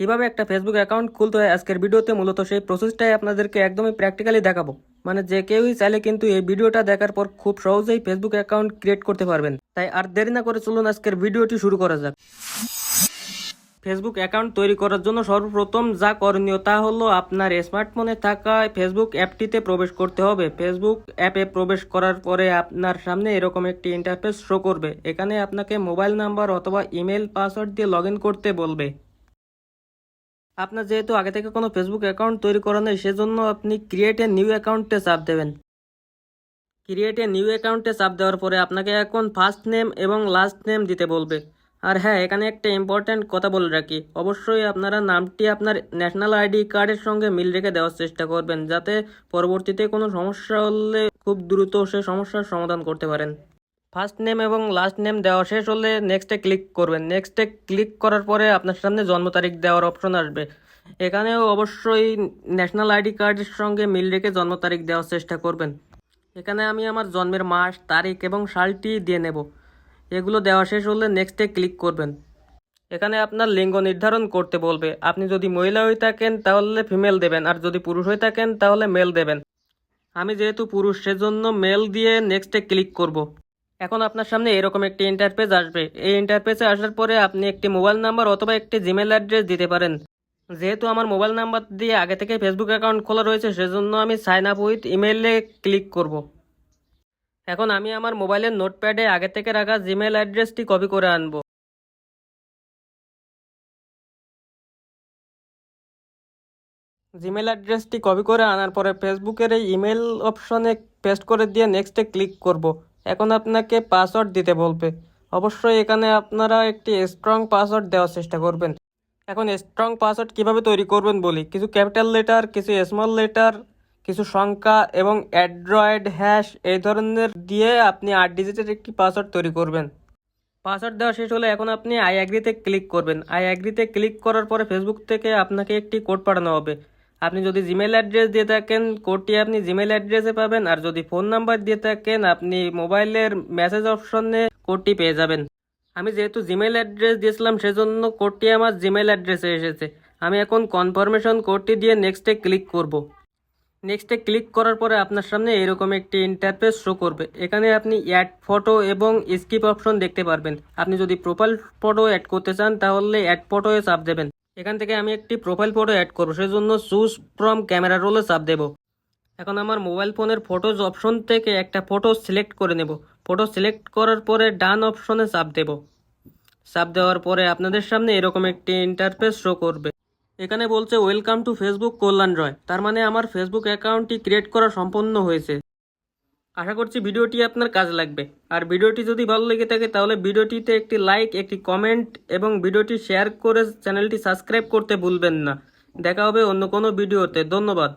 কিভাবে একটা Facebook account খুলতে হয় আজকের ভিডিওতে মূলত সেই প্রসেসটাই আপনাদেরকে একদমই প্র্যাকটিক্যালি দেখাবো। মানে যে কেউই চাইলে কিন্তু এই ভিডিওটা দেখার পর খুব সহজেই ফেসবুক অ্যাকাউন্ট ক্রিয়েট করতে পারবেন। তাই আর দেরি না করে চলুন আজকের ভিডিওটি শুরু করা যাক। ফেসবুক অ্যাকাউন্ট তৈরি করার জন্য সর্বপ্রথম যা করণীয় তা হলো আপনার স্মার্টফোনে থাকা ফেসবুক অ্যাপটিতে প্রবেশ করতে হবে। ফেসবুক অ্যাপে প্রবেশ করার পরে আপনার সামনে এরকম একটি ইন্টারফেস শো করবে। এখানে আপনাকে মোবাইল নাম্বার অথবা ইমেল পাসওয়ার্ড দিয়ে লগ ইন করতে বলবে। আপনার যেহেতু আগে থেকে কোনো ফেসবুক অ্যাকাউন্ট তৈরি করা নেই, সেজন্য আপনি ক্রিয়েট এ নিউ অ্যাকাউন্টে চাপ দেবেন। ক্রিয়েট এ নিউ অ্যাকাউন্টে চাপ দেওয়ার পরে আপনাকে এখন ফার্স্ট নেম এবং লাস্ট নেম দিতে বলবে। আর হ্যাঁ, এখানে একটা ইম্পর্ট্যান্ট কথা বলে রাখি, অবশ্যই আপনারা নামটি আপনার ন্যাশনাল আইডি কার্ডের সঙ্গে মিল রেখে দেওয়ার চেষ্টা করবেন, যাতে পরবর্তীতে কোনো সমস্যা হলে খুব দ্রুত সে সমস্যার সমাধান করতে পারেন। ফার্স্ট নেম এবং লাস্ট নেম দেওয়া শেষ হলে নেক্সটে ক্লিক করবেন। নেক্সটে ক্লিক করার পরে আপনার সামনে জন্ম তারিখ দেওয়ার অপশন আসবে। এখানেও অবশ্যই ন্যাশনাল আইডি কার্ডের সঙ্গে মিল রেখে জন্ম তারিখ দেওয়ার চেষ্টা করবেন। এখানে আমি আমার জন্মের মাস, তারিখ এবং সালটি দিয়ে নেব। এগুলো দেওয়া শেষ হলে নেক্সটে ক্লিক করবেন। এখানে আপনার লিঙ্গ নির্ধারণ করতে বলবে। আপনি যদি মহিলা হয়ে থাকেন তাহলে ফিমেল দেবেন, আর যদি পুরুষ হয়ে থাকেন তাহলে মেল দেবেন। আমি যেহেতু পুরুষ সেজন্য মেল দিয়ে নেক্সটে ক্লিক করব। এখন আপনার সামনে এরকম একটি ইন্টারফেস আসবে। এই ইন্টারফেসে আসার পরে আপনি একটি মোবাইল নাম্বার অথবা একটি জিমেল অ্যাড্রেস দিতে পারেন। যেহেতু আমার মোবাইল নাম্বার দিয়ে আগে থেকে ফেসবুক অ্যাকাউন্ট খোলা রয়েছে, সেজন্য আমি সাইন আপ উইথ ইমেইলে ক্লিক করব। এখন আমি আমার মোবাইলের নোটপ্যাডে আগে থেকে রাখা জিমেল অ্যাড্রেসটি কপি করে আনব। জিমেল অ্যাড্রেসটি কপি করে আনার পরে ফেসবুকের এই ইমেল অপশনে পেস্ট করে দিয়ে নেক্সটে ক্লিক করব। এখন আপনাকে পাসওয়ার্ড দিতে বলবে। অবশ্যই এখানে আপনারা একটি স্ট্রং পাসওয়ার্ড দেওয়ার চেষ্টা করবেন। এখন স্ট্রং পাসওয়ার্ড কিভাবে তৈরি করবেন বলি। কিছু ক্যাপিটাল লেটার, কিছু স্মল লেটার, কিছু সংখ্যা এবং অ্যান্ড্রয়েড হ্যাশ এই ধরনের দিয়ে আপনি 8 ডিজিটের একটি পাসওয়ার্ড তৈরি করবেন। পাসওয়ার্ড দেওয়া শেষ হলে এখন আপনি আই অ্যাগ্রিতে ক্লিক করবেন। আই অ্যাগ্রিতে ক্লিক করার পরে ফেসবুক থেকে আপনাকে একটি কোড পাঠানো হবে। আপনি যদি জিমেল অ্যাড্রেস দিয়ে থাকেন, কোডটি আপনি জিমেল অ্যাড্রেসে পাবেন, আর যদি ফোন নাম্বার দিয়ে থাকেন আপনি মোবাইলের মেসেজ অপশনে কোডটি পেয়ে যাবেন। আমি যেহেতু জিমেল অ্যাড্রেস দিয়েছিলাম সেজন্য কোডটি আমার জিমেল অ্যাড্রেসে এসেছে। আমি এখন কনফার্মেশন কোডটি দিয়ে নেক্সটে ক্লিক করব। নেক্সটে ক্লিক করার পরে আপনার সামনে এরকম একটি ইন্টারফেস শো করবে। এখানে আপনি অ্যাড ফটো এবং স্কিপ অপশন দেখতে পারবেন। আপনি যদি প্রোফাইল ফটো অ্যাড করতে চান তাহলে অ্যাড ফটোয়ে চাপ দেবেন। এখান থেকে আমি একটি প্রোফাইল ফটো অ্যাড করবো, সেজন্য চুজ ফ্রম ক্যামেরা রোলে চাপ দেব। এখন আমার মোবাইল ফোনের ফটোজ অপশন থেকে একটা ফটো সিলেক্ট করে নেব। ফটো সিলেক্ট করার পরে ডান অপশনে চাপ দেব। চাপ দেওয়ার পরে আপনাদের সামনে এরকম একটি ইন্টারফেস শো করবে। এখানে বলছে ওয়েলকাম টু ফেসবুক কল্যাণ রয়, তার মানে আমার ফেসবুক অ্যাকাউন্টটি ক্রিয়েট করা সম্পন্ন হয়েছে। আশা করছি ভিডিওটি আপনার কাজে লাগবে। আর ভিডিওটি যদি ভালো লেগে থাকে তাহলে ভিডিওটিতে একটি লাইক, একটি কমেন্ট এবং ভিডিওটি শেয়ার করে চ্যানেলটি সাবস্ক্রাইব করতে ভুলবেন না। দেখা হবে অন্য কোনো ভিডিওতে। ধন্যবাদ।